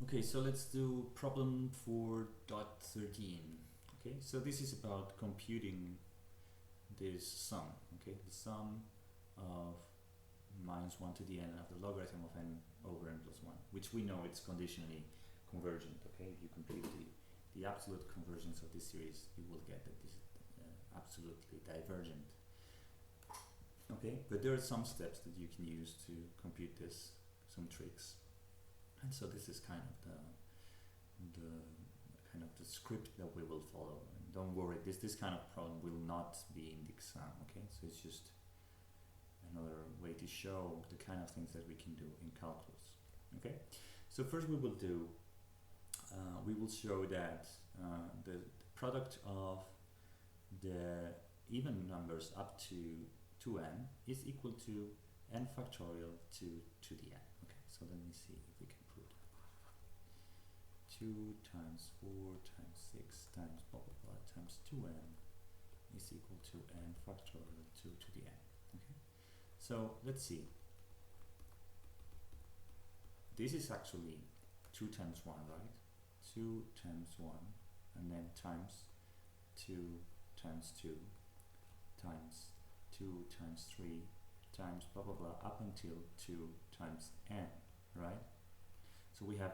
Okay, so let's do problem 4.13. Okay, so this is about computing this sum. Okay, the sum of minus 1 to the n of the logarithm of n over n plus 1, which we know it's conditionally convergent. Okay, if you compute the absolute convergence of this series, you will get that this is absolutely divergent. Okay, but there are some steps that you can use to compute this, some tricks. And so this is kind of the script that we will follow. And don't worry, this kind of problem will not be in the exam. Okay, so it's just another way to show the kind of things that we can do in calculus. Okay, so first we will do we will show that the product of the even numbers up to 2n is equal to n factorial to the n. Okay, so let me see if we can prove that. 2 times 4 times 6 times blah blah blah times 2n is equal to n factorial to the n. Okay, so let's see. This is actually 2 times 1, right? 2 times 1 and then times 2 times 2 times 2 times 3 times blah blah blah up until 2 times n, right? So we have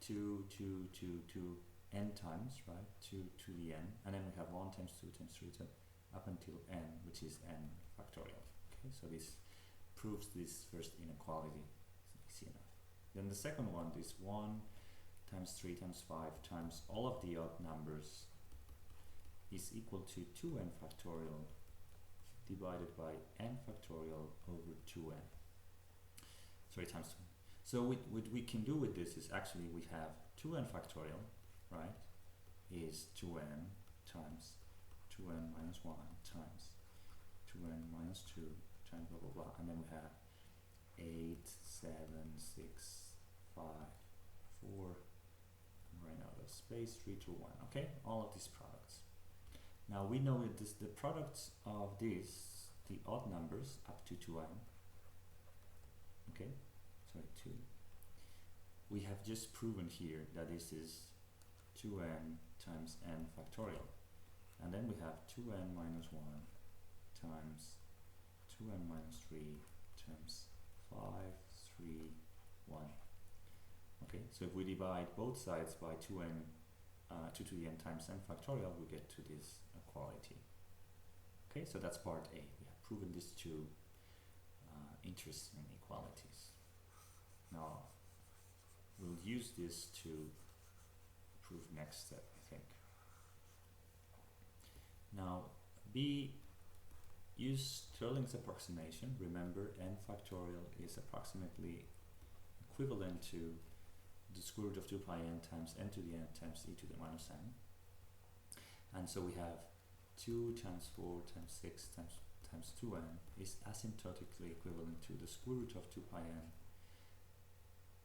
2 n times, right? 2 to the n, and then we have 1 times 2 times 3 up until n, which is n factorial. Okay, so this proves this first inequality. It's easy enough. Then the second one, this 1 times 3 times 5 times all of the odd numbers is equal to 2n factorial divided by n factorial over 2n. Sorry, times 2. So what we can do with this is actually we have 2n factorial, right, is 2n times 2n minus 1 times 2n minus 2 times blah blah blah, and then we have 8, 7, 6, 5, 4, right out of space, 3, 2, 1. Okay, all of these products. Now we know that the products of this, the odd numbers up to 2n, okay, sorry, 2, we have just proven here that this is 2n times n factorial, and then we have 2n minus 1 times 2n minus 3 times 5, 3, 1. Okay, so if we divide both sides by 2n 2 to the n times n factorial, we get to this equality. Okay, so that's part A. We have proven these two interesting equalities. Now we'll use this to prove next step, I think. Now B, use Stirling's approximation. Remember, n factorial is approximately equivalent to the square root of 2 pi n times n to the n times e to the minus n. And so we have 2 times 4 times 6 times 2n is asymptotically equivalent to the square root of 2 pi n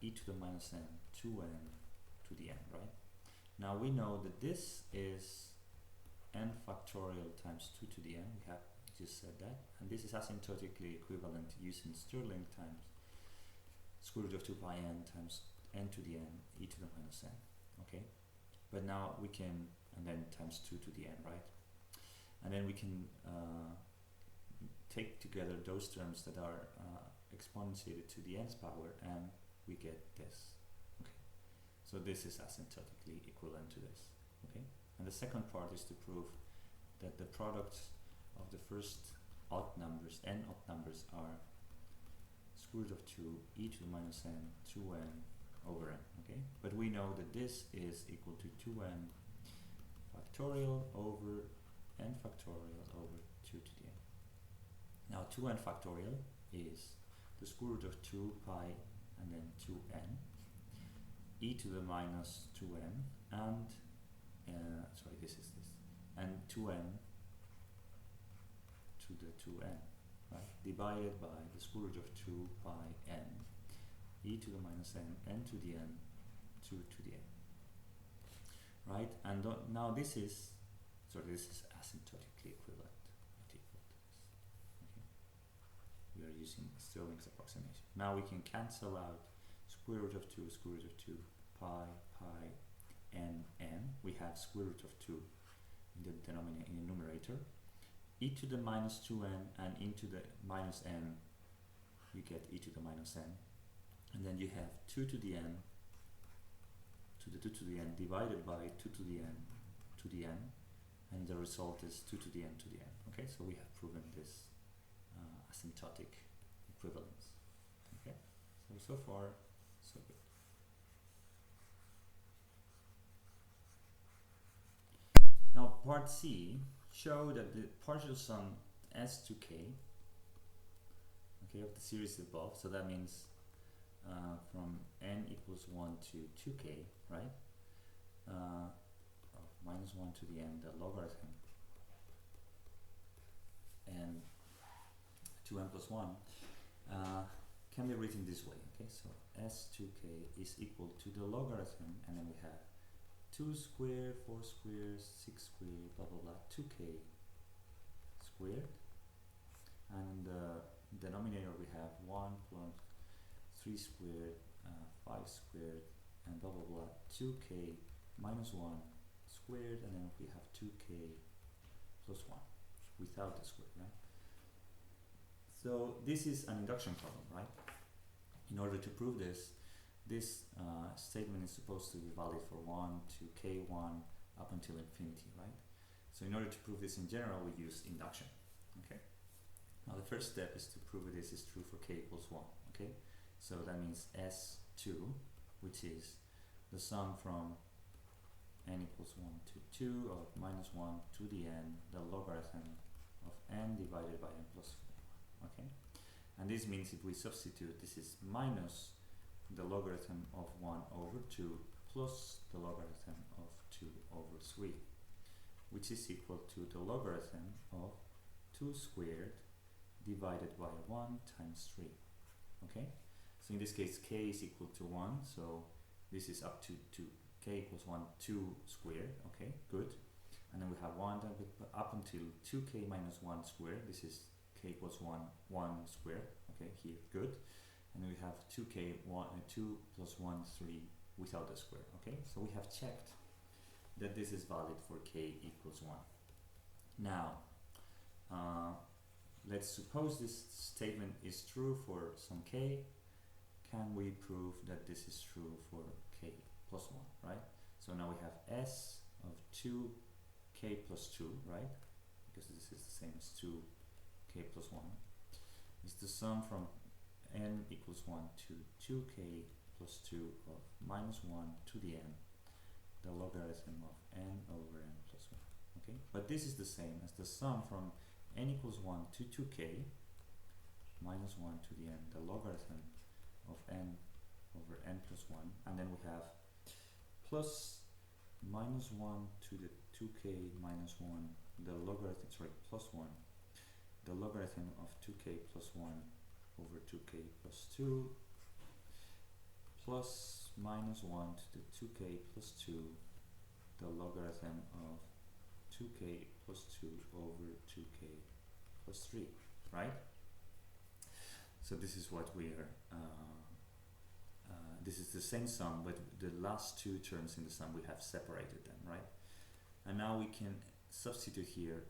e to the minus n 2n to the n, right? Now we know that this is n factorial times 2 to the n. We have just said that. And this is asymptotically equivalent using Stirling times square root of 2 pi n times n to the n e to the minus n. Okay, but now we can, and then times 2 to the n, right? And then we can take together those terms that are exponentiated to the nth power, and we get this. Okay, so this is asymptotically equivalent to this. Okay, and the second part is to prove that the product of the first odd numbers, n odd numbers, are square root of 2 e to the minus n 2n over n. Okay, but we know that this is equal to 2n factorial over n factorial over 2 to the n. Now 2n factorial is the square root of 2 pi and then 2n e to the minus 2n and sorry, this is this, and 2n to the 2n, right, divided by the square root of 2 pi n e to the minus n to the n 2 to the n, right? And now this is asymptotically equivalent, not equal to this. Okay, we are using Stirling's approximation. Now we can cancel out square root of 2, square root of 2, pi, n, we have square root of 2 in the denominator, in the numerator, e to the minus 2n, and into the minus n, you get e to the minus n, and then you have 2 to the n, to the 2 to the n divided by 2 to the n to the n, and the result is 2 to the n to the n. Okay, so we have proven this asymptotic equivalence. Okay, so far so good. Now part C, show that the partial sum s to k, okay, of the series above, so that means from n equals 1 to 2k, right, of minus 1 to the n, the logarithm, and 2n plus 1 can be written this way. Okay, so s2k is equal to the logarithm, and then we have 2 squared, 4 squared, 6 squared, blah blah blah, 2k squared, and the denominator we have 1 plus 3 squared, 5 squared, and blah blah blah, 2k minus 1 squared, and then we have 2k plus 1 without the square, right? So this is an induction problem, right? In order to prove this, this statement is supposed to be valid for 1 to k1 up until infinity, right? So in order to prove this in general, we use induction. Okay. Now the first step is to prove this is true for k equals 1. Okay. So that means s2, which is the sum from n equals 1 to 2 of minus 1 to the n, the logarithm of n divided by n plus 4. Okay. And this means if we substitute, this is minus the logarithm of 1 over 2 plus the logarithm of 2 over 3, which is equal to the logarithm of 2 squared divided by 1 times 3. Okay, so in this case k is equal to 1, so this is up to 2, k equals 1, 2 squared. Okay, good. And then we have 1 up until 2k minus 1 squared, this is k equals 1, 1 squared. Okay, here, good. And then we have 2k, 2 plus 1, 3 without the square. Okay, so we have checked that this is valid for k equals 1. Now, let's suppose this statement is true for some k. Can we prove that this is true for k plus 1, right? So now we have s of 2k plus 2, right? Because this is the same as 2k plus 1. Is the sum from n equals 1 to 2k plus 2 of minus 1 to the n, the logarithm of n over n plus 1. Okay, but this is the same as the sum from n equals 1 to 2k minus 1 to the n, the logarithm of n over n plus 1, and then we have plus minus 1 to the 2k minus 1, the logarithm, sorry, plus 1, the logarithm of 2k plus 1 over 2k plus 2, plus minus 1 to the 2k plus 2, the logarithm of 2k plus 2 over 2k plus 3, right? So this is what we are, this is the same sum, but the last two terms in the sum, we have separated them, right? And now we can substitute here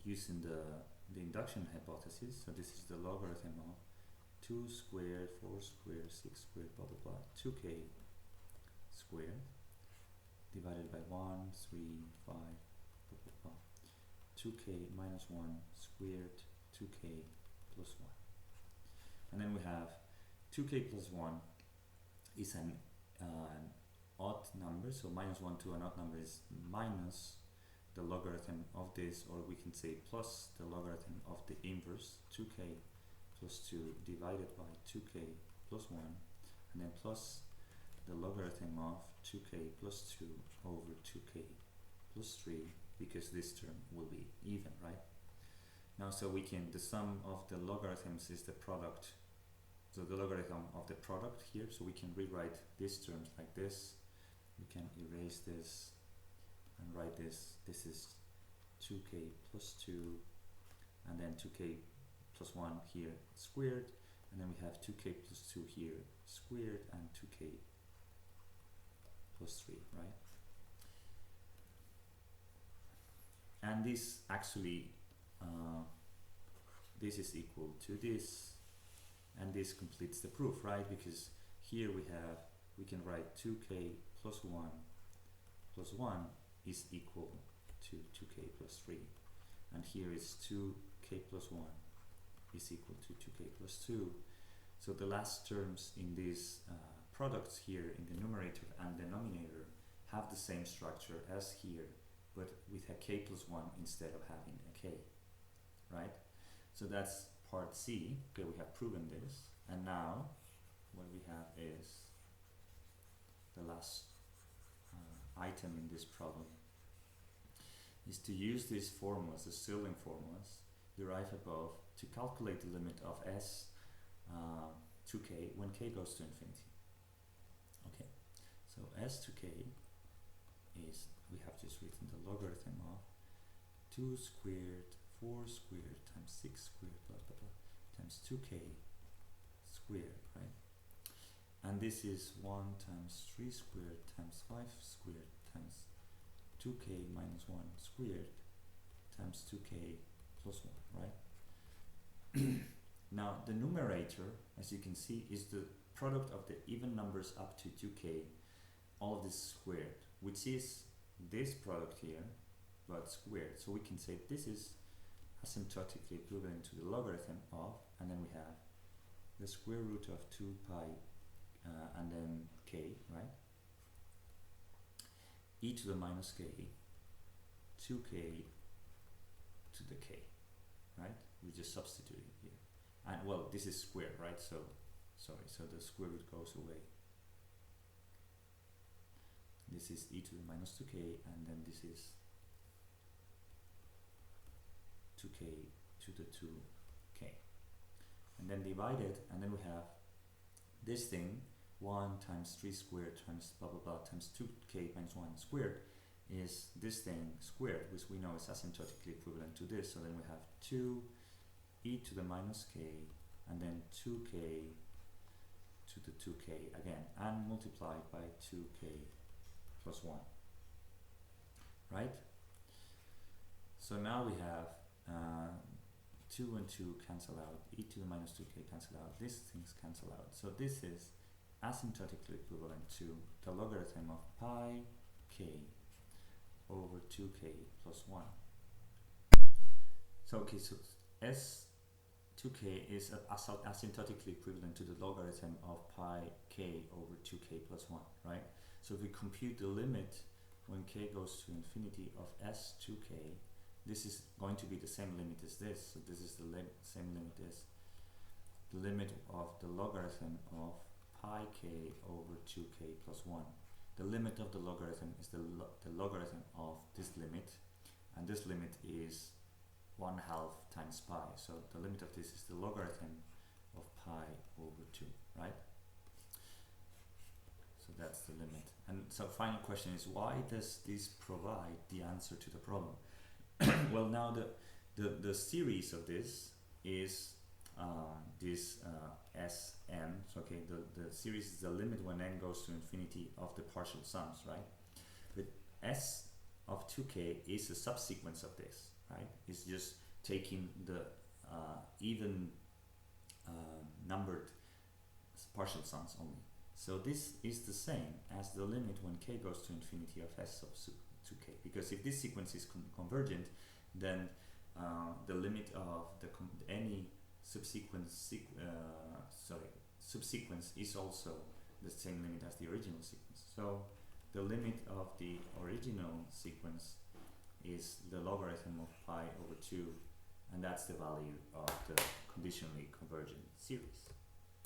using the induction hypothesis. So this is the logarithm of 2 squared, 4 squared, 6 squared, blah blah blah, 2k squared divided by 1, 3, 5, blah blah blah, 2k minus 1 squared, 2k plus 1. And then we have 2k plus 1 is an odd number, so minus 1 to an odd number is minus the logarithm of this, or we can say plus the logarithm of the inverse, 2k plus 2 divided by 2k plus 1, and then plus the logarithm of 2k plus 2 over 2k plus 3, because this term will be even, right? Now, so we can, the sum of the logarithms is the product, so the logarithm of the product here, so we can rewrite these terms like this. We can erase this and write this. This is 2k plus 2, and then 2k plus 1 here squared, and then we have 2k plus 2 here squared, and 2k plus 3, right? And this actually, this is equal to this, and this completes the proof, right? Because here we can write 2k plus 1 plus 1 is equal to 2k plus 3, and here is 2k plus 1 is equal to 2k plus 2. So the last terms in these products here in the numerator and denominator have the same structure as here, but with a k plus 1 instead of having a k, right? So that's part C. Okay, we have proven this, and now what we have is the last item in this problem is to use these formulas, the Stirling formulas, derived above, to calculate the limit of s to k when k goes to infinity. Okay, so s to k is, we have just written the logarithm of 2 squared 4 squared times 6 squared blah blah blah times 2k squared, right? And this is 1 times 3 squared times 5 squared times 2k minus 1 squared times 2k plus 1, right? Now the numerator, as you can see, is the product of the even numbers up to 2k, all of this squared, which is this product here, but squared. So we can say this is asymptotically equivalent to the logarithm of, and then we have the square root of 2 pi and then k, right? E to the minus k, 2k to the k, right? We just substitute it here. And well, this is squared, right? So, sorry, so the square root goes away. This is e to the minus 2k, and then this is 2k to the 2k. And then divided, and then we have this thing, 1 times 3 squared times blah blah blah times 2k minus 1 squared is this thing squared, which we know is asymptotically equivalent to this. So then we have 2 e to the minus k, and then 2k to the 2k again, and multiplied by 2k plus 1, right? So now we have 2 and 2 cancel out, e to the minus 2k cancel out, these things cancel out. So this is asymptotically equivalent to the logarithm of pi k over 2k plus 1. So okay, so s2k is asymptotically equivalent to the logarithm of pi k over 2k plus 1, right? So if we compute the limit when k goes to infinity of s2k, this is going to be the same limit as this. So this is the same limit as the limit of the logarithm of pi k over 2k plus 1. The limit of the logarithm is the logarithm of this limit, and this limit is 1/2 times pi. So the limit of this is the logarithm of pi over 2, right? So that's the limit. And so final question is, why does this provide the answer to the problem? Well, now the series of this is this Sn. So okay, the series is the limit when n goes to infinity of the partial sums, right? But S of 2k is a subsequence of this, right? It's just taking the even numbered partial sums only. So this is the same as the limit when k goes to infinity of S of 2k, because if this sequence is convergent, then the limit of any subsequent subsequence is also the same limit as the original sequence. So the limit of the original sequence is the logarithm of pi over 2, and that's the value of the conditionally convergent series.